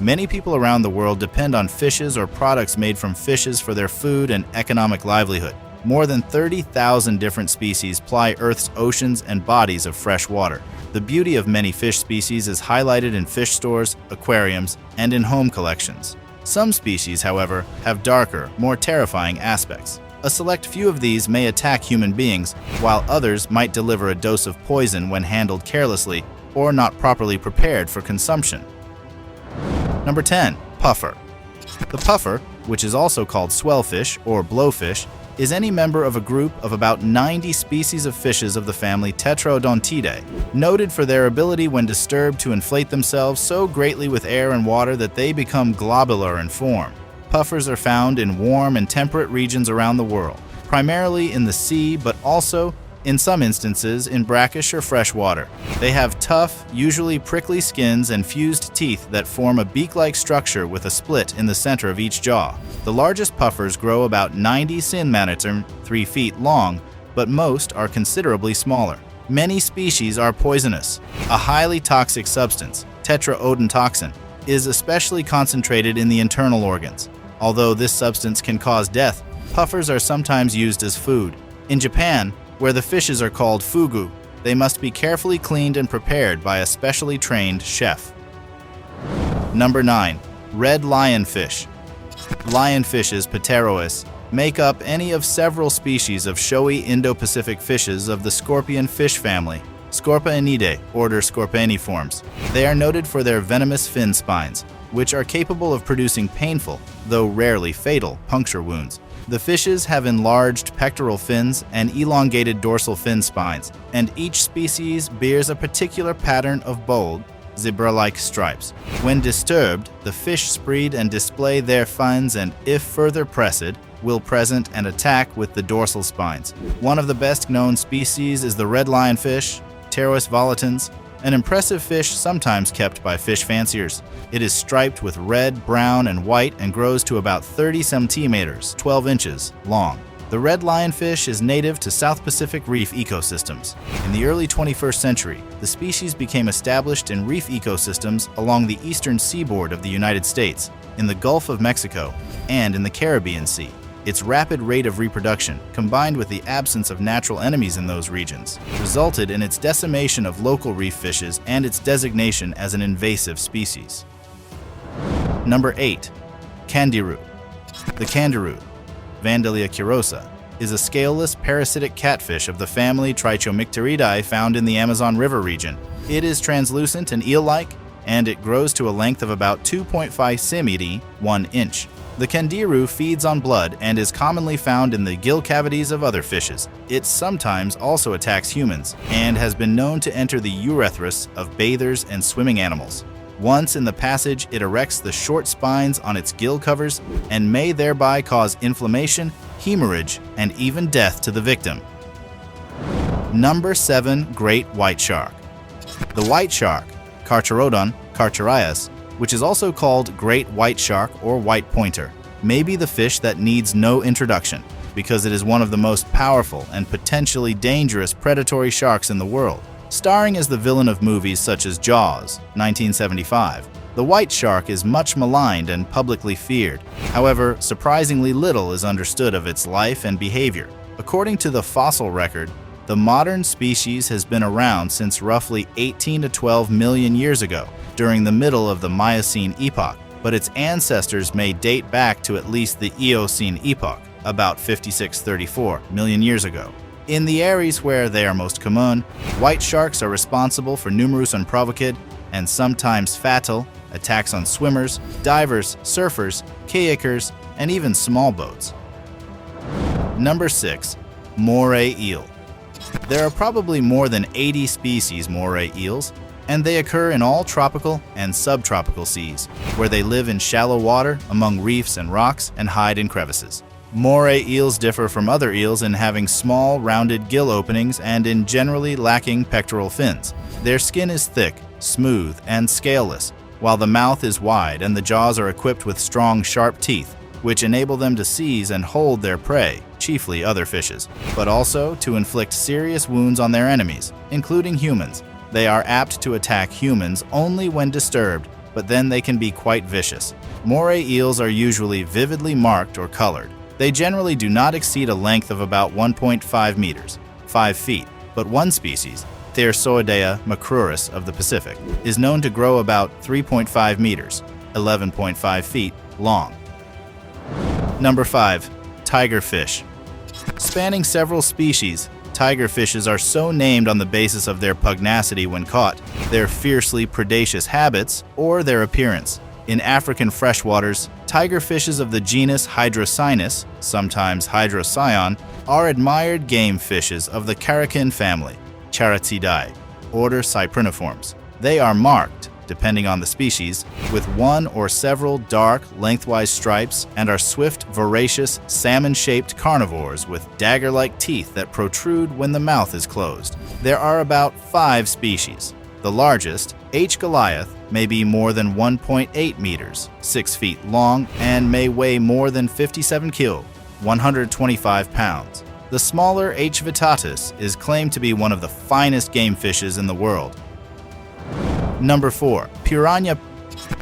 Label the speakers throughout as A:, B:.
A: Many people around the world depend on fishes or products made from fishes for their food and economic livelihood. More than 30,000 different species ply Earth's oceans and bodies of fresh water. The beauty of many fish species is highlighted in fish stores, aquariums, and in home collections. Some species, however, have darker, more terrifying aspects. A select few of these may attack human beings, while others might deliver a dose of poison when handled carelessly or not properly prepared for consumption. Number 10. Puffer. The puffer, which is also called swellfish or blowfish, is any member of a group of about 90 species of fishes of the family Tetraodontidae, noted for their ability when disturbed to inflate themselves so greatly with air and water that they become globular in form. Puffers are found in warm and temperate regions around the world, primarily in the sea but also, in some instances, in brackish or fresh water. They have tough, usually prickly skins and fused teeth that form a beak-like structure with a split in the center of each jaw. The largest puffers grow about 90 cm, 3 feet long, but most are considerably smaller. Many species are poisonous. A highly toxic substance, tetraodontoxin, is especially concentrated in the internal organs. Although this substance can cause death, puffers are sometimes used as food. In Japan, where the fishes are called fugu, they must be carefully cleaned and prepared by a specially trained chef. Number 9. Red lionfish. Lionfishes, Pterois, make up any of several species of showy Indo-Pacific fishes of the scorpion fish family, Scorpaenidae, order Scorpaeniformes. They are noted for their venomous fin spines, which are capable of producing painful, though rarely fatal, puncture wounds. The fishes have enlarged pectoral fins and elongated dorsal fin spines, and each species bears a particular pattern of bold, zebra-like stripes. When disturbed, the fish spread and display their fins and, if further pressed, will present and attack with the dorsal spines. One of the best-known species is the red lionfish, Pterois volitans, an impressive fish sometimes kept by fish fanciers. It is striped with red, brown, and white and grows to about 30 centimeters, 12 inches, long. The red lionfish is native to South Pacific reef ecosystems. In the early 21st century, the species became established in reef ecosystems along the eastern seaboard of the United States, in the Gulf of Mexico, and in the Caribbean Sea. Its rapid rate of reproduction, combined with the absence of natural enemies in those regions, resulted in its decimation of local reef fishes and its designation as an invasive species. Number 8. Candiru. The candiru, Vandalia curosa, is a scaleless parasitic catfish of the family Trichomicteridae found in the Amazon River region. It is translucent and eel-like, and it grows to a length of about 2.5 cm, 1 inch. The candiru feeds on blood and is commonly found in the gill cavities of other fishes. It sometimes also attacks humans and has been known to enter the urethras of bathers and swimming animals. Once in the passage, it erects the short spines on its gill covers and may thereby cause inflammation, hemorrhage, and even death to the victim. Number 7. Great white shark. The white shark, Carcharodon carcharias, which is also called great white shark or white pointer, may be the fish that needs no introduction because it is one of the most powerful and potentially dangerous predatory sharks in the world. Starring as the villain of movies such as Jaws, 1975, the white shark is much maligned and publicly feared. However, surprisingly little is understood of its life and behavior. According to the fossil record, the modern species has been around since roughly 18 to 12 million years ago, during the middle of the Miocene epoch, but its ancestors may date back to at least the Eocene epoch, about 56-34 million years ago. In the areas where they are most common, white sharks are responsible for numerous unprovoked and sometimes fatal attacks on swimmers, divers, surfers, kayakers, and even small boats. Number 6. Moray eel. There are probably more than 80 species moray eels, and they occur in all tropical and subtropical seas, where they live in shallow water among reefs and rocks and hide in crevices. Moray eels differ from other eels in having small, rounded gill openings and in generally lacking pectoral fins. Their skin is thick, smooth, and scaleless, while the mouth is wide and the jaws are equipped with strong, sharp teeth, which enable them to seize and hold their prey, chiefly other fishes, but also to inflict serious wounds on their enemies, including humans. They are apt to attack humans only when disturbed, but then they can be quite vicious. Moray eels are usually vividly marked or colored. They generally do not exceed a length of about 1.5 meters, 5 feet, but one species, Thyrsoidea macrurus of the Pacific, is known to grow about 3.5 meters, 11.5 feet, long. Number 5. Tigerfish. Spanning several species, tigerfishes are so named on the basis of their pugnacity when caught, their fiercely predaceous habits, or their appearance. In African freshwaters, tigerfishes of the genus Hydrocynus, sometimes Hydrocyon, are admired game fishes of the Carakin family, Charatidae, order Cypriniformes. They are marked, depending on the species, with one or several dark, lengthwise stripes and are swift, voracious, salmon-shaped carnivores with dagger-like teeth that protrude when the mouth is closed. There are about 5 species. The largest, H. Goliath, may be more than 1.8 meters, 6 feet long, and may weigh more than 57 kg, 125 pounds. The smaller H. vittatus is claimed to be one of the finest game fishes in the world. Number 4. Piranha.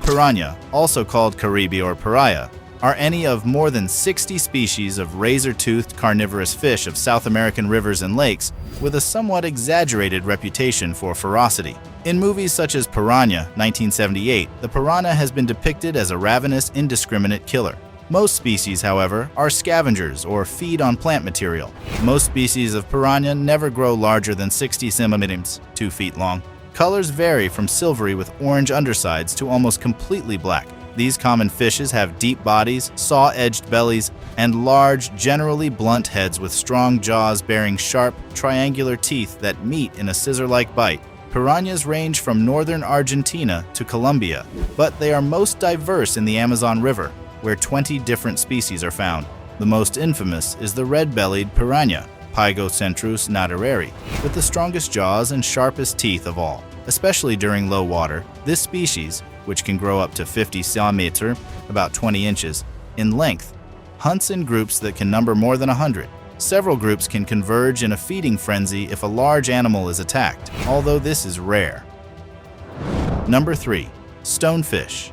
A: Piranha, also called caribe or pariah, are any of more than 60 species of razor-toothed carnivorous fish of South American rivers and lakes, with a somewhat exaggerated reputation for ferocity. In movies such as Piranha, 1978, the piranha has been depicted as a ravenous, indiscriminate killer. Most species, however, are scavengers or feed on plant material. Most species of piranha never grow larger than 60 centimeters, 2 feet long. Colors vary from silvery with orange undersides to almost completely black. These common fishes have deep bodies, saw-edged bellies, and large, generally blunt heads with strong jaws bearing sharp, triangular teeth that meet in a scissor-like bite. Piranhas range from northern Argentina to Colombia, but they are most diverse in the Amazon River, where 20 different species are found. The most infamous is the red-bellied piranha, Pygocentrus nadareri, with the strongest jaws and sharpest teeth of all. Especially during low water, this species, which can grow up to 50 cm, about 20 inches, in length, hunts in groups that can number more than 100. Several groups can converge in a feeding frenzy if a large animal is attacked, although this is rare. Number 3. Stonefish.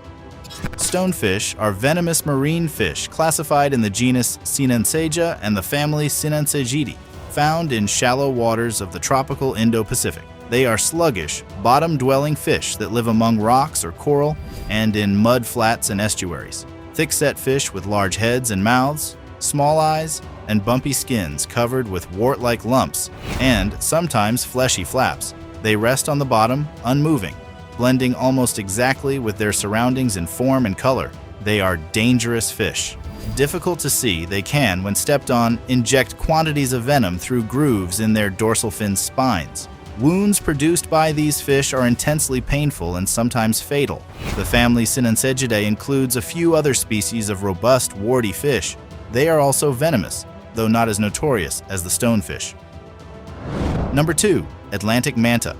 A: Stonefish are venomous marine fish classified in the genus Sinanceja and the family Sinancegidae, found in shallow waters of the tropical Indo-Pacific. They are sluggish, bottom-dwelling fish that live among rocks or coral and in mud flats and estuaries. Thick-set fish with large heads and mouths, small eyes, and bumpy skins covered with wart-like lumps and sometimes fleshy flaps. They rest on the bottom, unmoving, blending almost exactly with their surroundings in form and color. They are dangerous fish. Difficult to see, they can, when stepped on, inject quantities of venom through grooves in their dorsal fin spines. Wounds produced by these fish are intensely painful and sometimes fatal. The family Sinancegidae includes a few other species of robust, warty fish. They are also venomous, though not as notorious as the stonefish. Number 2. Atlantic manta.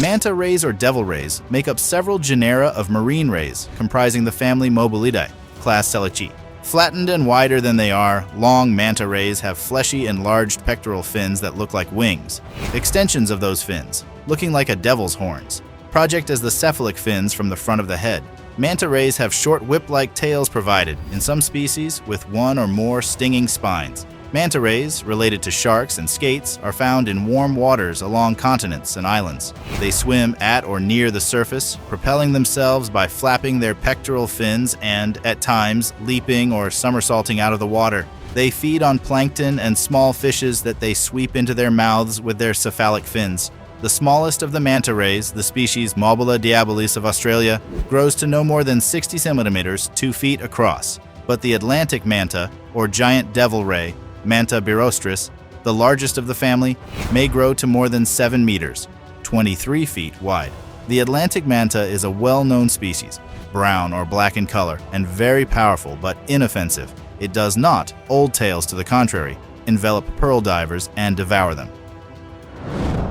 A: Manta rays or devil rays make up several genera of marine rays, comprising the family Mobulidae, class Selachi. Flattened and wider than they are, long manta rays have fleshy, enlarged pectoral fins that look like wings. Extensions of those fins, looking like a devil's horns, project as the cephalic fins from the front of the head. Manta rays have short whip-like tails provided, in some species with one or more stinging spines. Manta rays, related to sharks and skates, are found in warm waters along continents and islands. They swim at or near the surface, propelling themselves by flapping their pectoral fins and, at times, leaping or somersaulting out of the water. They feed on plankton and small fishes that they sweep into their mouths with their cephalic fins. The smallest of the manta rays, the species Mobula diabolis of Australia, grows to no more than 60 centimeters, 2 feet across. But the Atlantic manta, or giant devil ray, Manta birostris, the largest of the family, may grow to more than 7 meters, 23 feet wide. The Atlantic manta is a well-known species, brown or black in color, and very powerful but inoffensive. It does not, old tales to the contrary, envelop pearl divers and devour them.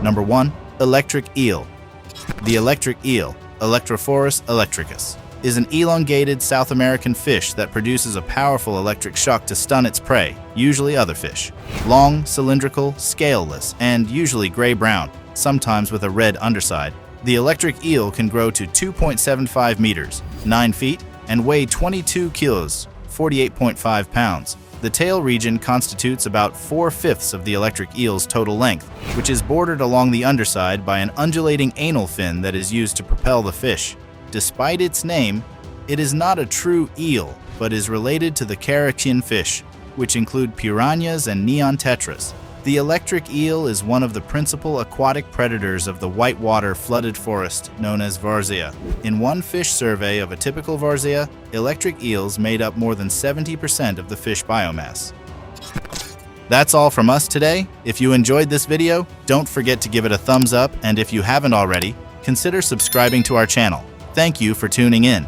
A: Number 1. Electric eel. The electric eel, Electrophorus electricus, is an elongated South American fish that produces a powerful electric shock to stun its prey, usually other fish. Long, cylindrical, scaleless, and usually gray-brown, sometimes with a red underside. The electric eel can grow to 2.75 meters, 9 feet, and weigh 22 kilos, 48.5 pounds. The tail region constitutes about 4/5 of the electric eel's total length, which is bordered along the underside by an undulating anal fin that is used to propel the fish. Despite its name, it is not a true eel, but is related to the carakin fish, which include piranhas and neon tetras. The electric eel is one of the principal aquatic predators of the whitewater flooded forest known as varzea. In one fish survey of a typical varzea, electric eels made up more than 70% of the fish biomass. That's all from us today. If you enjoyed this video, don't forget to give it a thumbs up, and if you haven't already, consider subscribing to our channel. Thank you for tuning in.